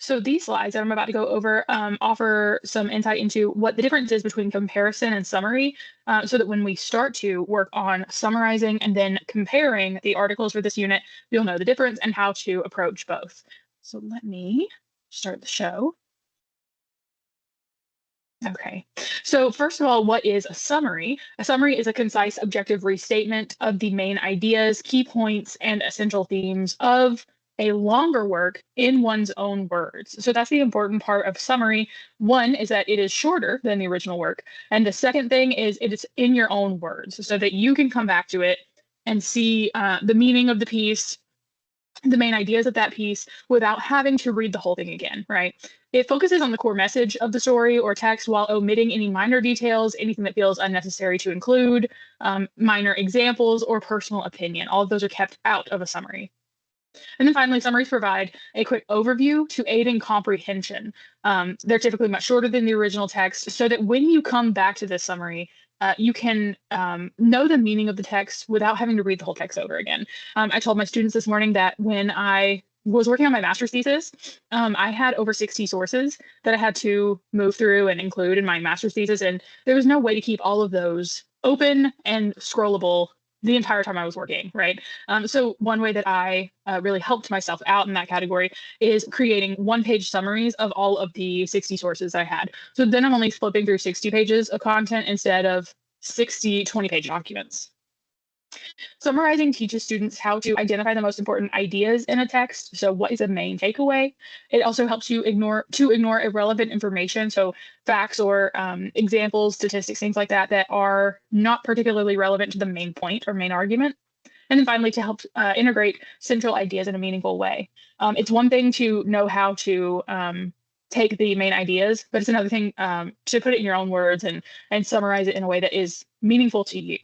So these slides that I'm about to go over offer some insight into what the difference is between comparison and summary, so that when we start to work on summarizing and then comparing the articles for this unit, you'll know the difference and how to approach both. So let me start the show. Okay. So first of all, what is a summary? A summary is a concise, objective restatement of the main ideas, key points, and essential themes of a longer work in one's own words. So that's the important part of summary. One is that it is shorter than the original work. And the second thing is it is in your own words so that you can come back to it and see the meaning of the piece, the main ideas of that piece without having to read the whole thing again, right? It focuses on the core message of the story or text while omitting any minor details, anything that feels unnecessary to include, minor examples, or personal opinion. All of those are kept out of a summary. And then finally, summaries provide a quick overview to aid in comprehension. They're typically much shorter than the original text, so that when you come back to this summary, you can know the meaning of the text without having to read the whole text over again. I told my students this morning that when I was working on my master's thesis, I had over 60 sources that I had to move through and include in my master's thesis, and there was no way to keep all of those open and scrollable the entire time I was working, right? So one way that I really helped myself out in that category is creating one-page summaries of all of the 60 sources I had. So then I'm only flipping through 60 pages of content instead of 60 20-page documents. Summarizing teaches students how to identify the most important ideas in a text. So what is the main takeaway? It also helps you ignore irrelevant information. So facts or examples, statistics, things like that, that are not particularly relevant to the main point or main argument. And then finally, to help integrate central ideas in a meaningful way. It's one thing to know how to take the main ideas, but it's another thing to put it in your own words and summarize it in a way that is meaningful to you.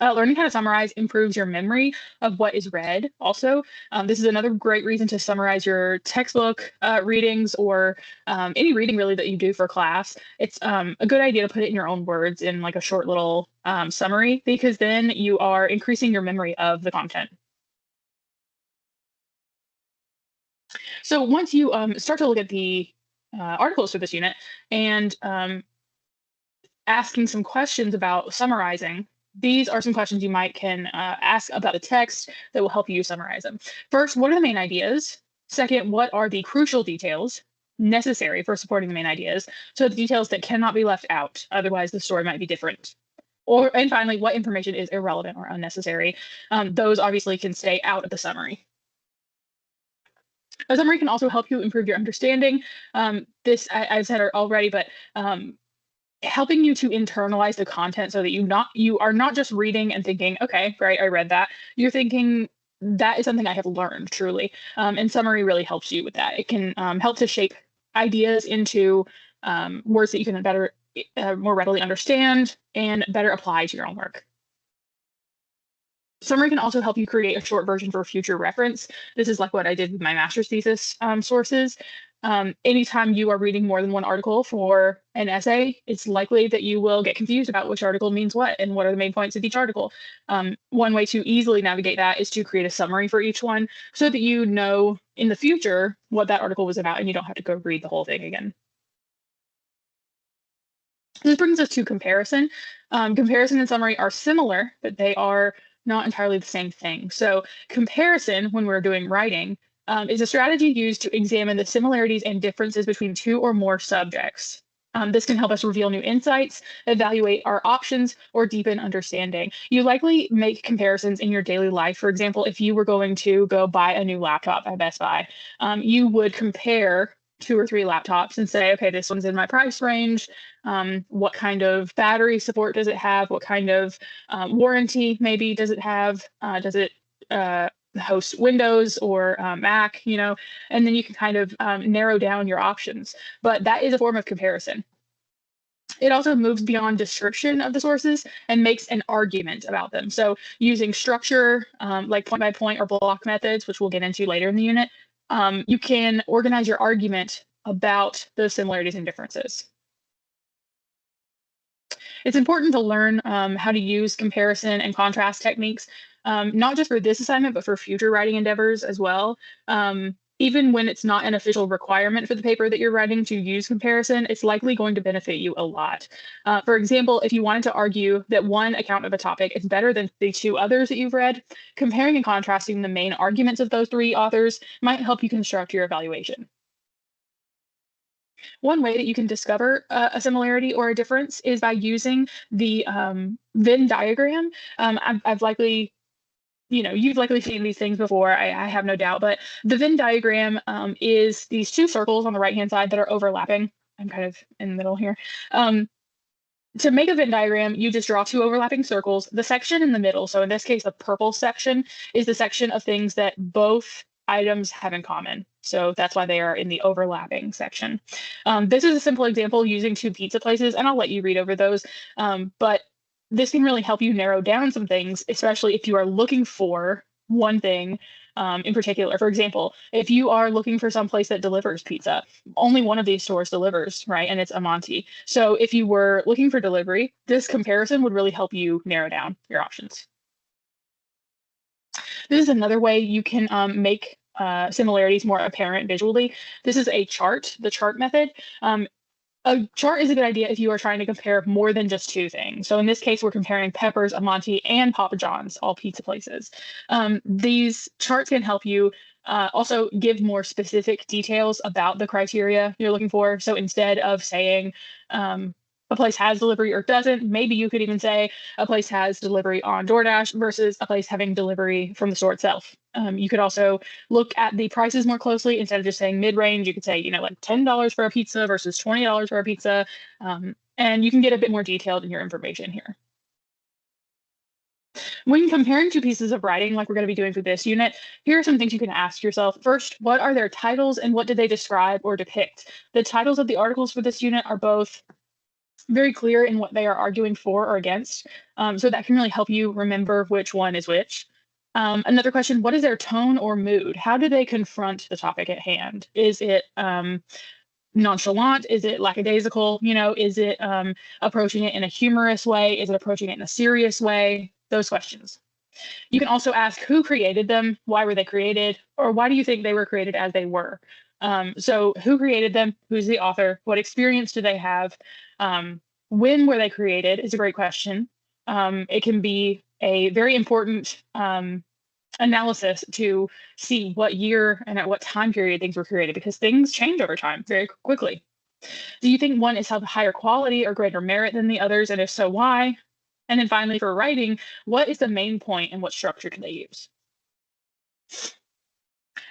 Learning how to summarize improves your memory of what is read. Also, this is another great reason to summarize your textbook readings or any reading really that you do for class. It's a good idea to put it in your own words in like a short little summary, because then you are increasing your memory of the content. So once you start to look at the articles for this unit and asking some questions about summarizing, these are some questions you might can ask about the text that will help you summarize them. First, what are the main ideas? Second, what are the crucial details necessary for supporting the main ideas? So the details that cannot be left out, otherwise the story might be different. And finally, what information is irrelevant or unnecessary? Those obviously can stay out of the summary. A summary can also help you improve your understanding. I've said it already, but helping you to internalize the content so that you are not just reading and thinking, okay, great, I read that. You're thinking that is something I have learned truly. And summary really helps you with that. It can help to shape ideas into words that you can better, more readily understand and better apply to your own work. Summary can also help you create a short version for future reference. This is like what I did with my master's thesis sources. Anytime you are reading more than one article for an essay, it's likely that you will get confused about which article means what and what are the main points of each article. One way to easily navigate that is to create a summary for each one so that you know in the future what that article was about and you don't have to go read the whole thing again. This brings us to comparison. Comparison and summary are similar, but they are not entirely the same thing. So comparison, when we're doing writing, is a strategy used to examine the similarities and differences between two or more subjects. This can help us reveal new insights, evaluate our options, or deepen understanding. You likely make comparisons in your daily life. For example, if you were going to go buy a new laptop at Best Buy, you would compare two or three laptops and say, okay, this one's in my price range. What kind of battery support does it have? What kind of warranty maybe does it have? Does it host Windows or Mac, and then you can kind of narrow down your options. But that is a form of comparison. It also moves beyond description of the sources and makes an argument about them. So using structure, like point by point or block methods, which we'll get into later in the unit, you can organize your argument about those similarities and differences. It's important to learn how to use comparison and contrast techniques, not just for this assignment, but for future writing endeavors as well. Even when it's not an official requirement for the paper that you're writing to use comparison, it's likely going to benefit you a lot. For example, if you wanted to argue that one account of a topic is better than the two others that you've read, comparing and contrasting the main arguments of those three authors might help you construct your evaluation. One way that you can discover a similarity or a difference is by using the Venn diagram. I've likely, you've likely seen these things before, I have no doubt, but the Venn diagram is these two circles on the right-hand side that are overlapping. I'm kind of in the middle here. To make a Venn diagram, you just draw two overlapping circles. The section in the middle, so in this case, the purple section, is the section of things that both items have in common. So that's why they are in the overlapping section. This is a simple example using two pizza places, and I'll let you read over those. But this can really help you narrow down some things, especially if you are looking for one thing in particular. For example, if you are looking for some place that delivers pizza, only one of these stores delivers, right? And it's Amonti. So if you were looking for delivery, this comparison would really help you narrow down your options. This is another way you can make similarities more apparent visually. This is a chart, the chart method. A chart is a good idea if you are trying to compare more than just two things. So in this case, we're comparing Peppers, Amonti, and Papa John's, all pizza places. These charts can help you also give more specific details about the criteria you're looking for. So instead of saying a place has delivery or doesn't, maybe you could even say a place has delivery on DoorDash versus a place having delivery from the store itself. You could also look at the prices more closely. Instead of just saying mid-range, you could say, like $10 for a pizza versus $20 for a pizza. And you can get a bit more detailed in your information here. When comparing two pieces of writing, like we're going to be doing for this unit, here are some things you can ask yourself. First, what are their titles and what did they describe or depict? The titles of the articles for this unit are both very clear in what they are arguing for or against. So that can really help you remember which one is which. Another question, what is their tone or mood? How do they confront the topic at hand? Is it nonchalant? Is it lackadaisical? Is it approaching it in a humorous way? Is it approaching it in a serious way? Those questions. You can also ask who created them, why were they created, or why do you think they were created as they were? So who created them? Who's the author? What experience do they have? When were they created is a great question. It can be a very important analysis to see what year and at what time period things were created, because things change over time very quickly. Do you think one is of higher quality or greater merit than the others? And if so, why? And then finally, for writing, what is the main point and what structure do they use?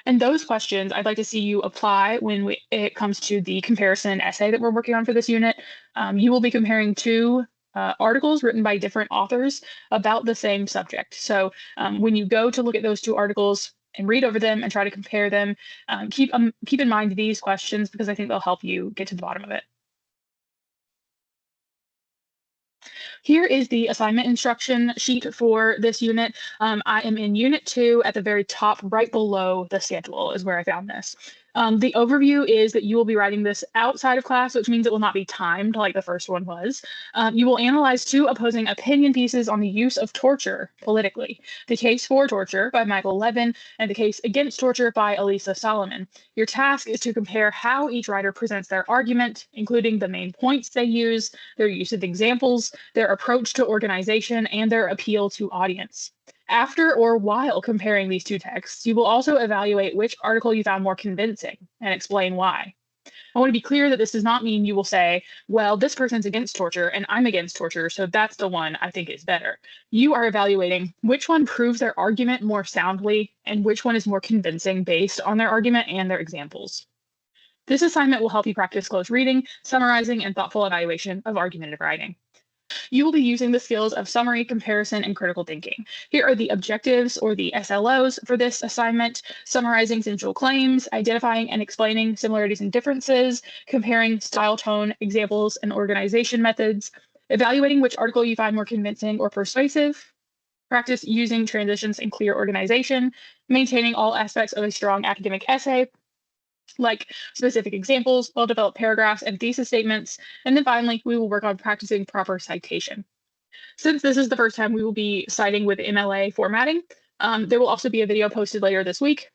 And those questions I'd like to see you apply when it comes to the comparison essay that we're working on for this unit. You will be comparing two articles written by different authors about the same subject. So when you go to look at those two articles and read over them and try to compare them, keep in mind these questions because I think they'll help you get to the bottom of it. Here is the assignment instruction sheet for this unit. I am in Unit 2 at the very top, right below the schedule is where I found this. The overview is that you will be writing this outside of class, which means it will not be timed like the first one was. You will analyze two opposing opinion pieces on the use of torture politically. The Case for Torture by Michael Levin and The Case Against Torture by Elisa Solomon. Your task is to compare how each writer presents their argument, including the main points they use, their use of examples, their approach to organization, and their appeal to audience. After or while comparing these two texts, you will also evaluate which article you found more convincing and explain why. I want to be clear that this does not mean you will say, well, this person's against torture and I'm against torture, so that's the one I think is better. You are evaluating which one proves their argument more soundly and which one is more convincing based on their argument and their examples. This assignment will help you practice close reading, summarizing, and thoughtful evaluation of argumentative writing. You will be using the skills of summary, comparison, and critical thinking. Here are the objectives or the SLOs for this assignment: summarizing central claims, identifying and explaining similarities and differences, comparing style, tone, examples, and organization methods, evaluating which article you find more convincing or persuasive, practice using transitions and clear organization, maintaining all aspects of a strong academic essay, like specific examples, well-developed paragraphs, and thesis statements. And then finally, we will work on practicing proper citation. Since this is the first time we will be citing with MLA formatting, there will also be a video posted later this week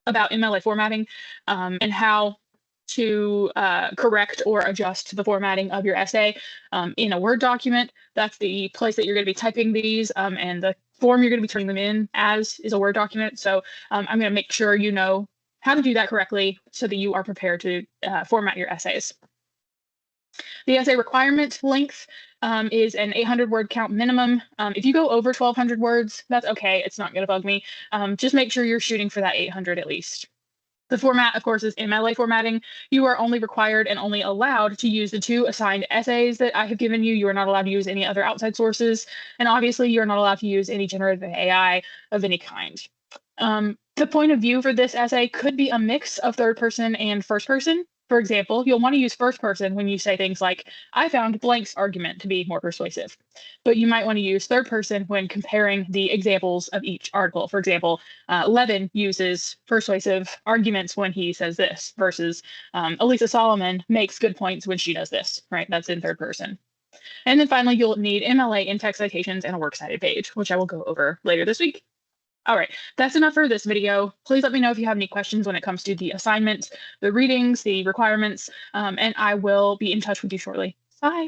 about MLA formatting and how to correct or adjust the formatting of your essay in a Word document. That's the place that you're going to be typing these, and the form you're going to be turning them in as is a Word document. So I'm going to make sure you know how to do that correctly so that you are prepared to format your essays. The essay requirement length is an 800 word count minimum. If you go over 1,200 words, that's okay. It's not going to bug me. Just make sure you're shooting for that 800 at least. The format, of course, is MLA formatting. You are only required and only allowed to use the 2 assigned essays that I have given you. You are not allowed to use any other outside sources. And obviously, you're not allowed to use any generative AI of any kind. The point of view for this essay could be a mix of third person and first person. For example, you'll want to use first person when you say things like, I found blank's argument to be more persuasive. But you might want to use third person when comparing the examples of each article. For example, Levin uses persuasive arguments when he says this, versus Elisa Solomon makes good points when she does this, right? That's in third person. And then finally, you'll need MLA in-text citations and a works cited page, which I will go over later this week. All right, that's enough for this video. Please let me know if you have any questions when it comes to the assignment, the readings, the requirements, and I will be in touch with you shortly. Bye.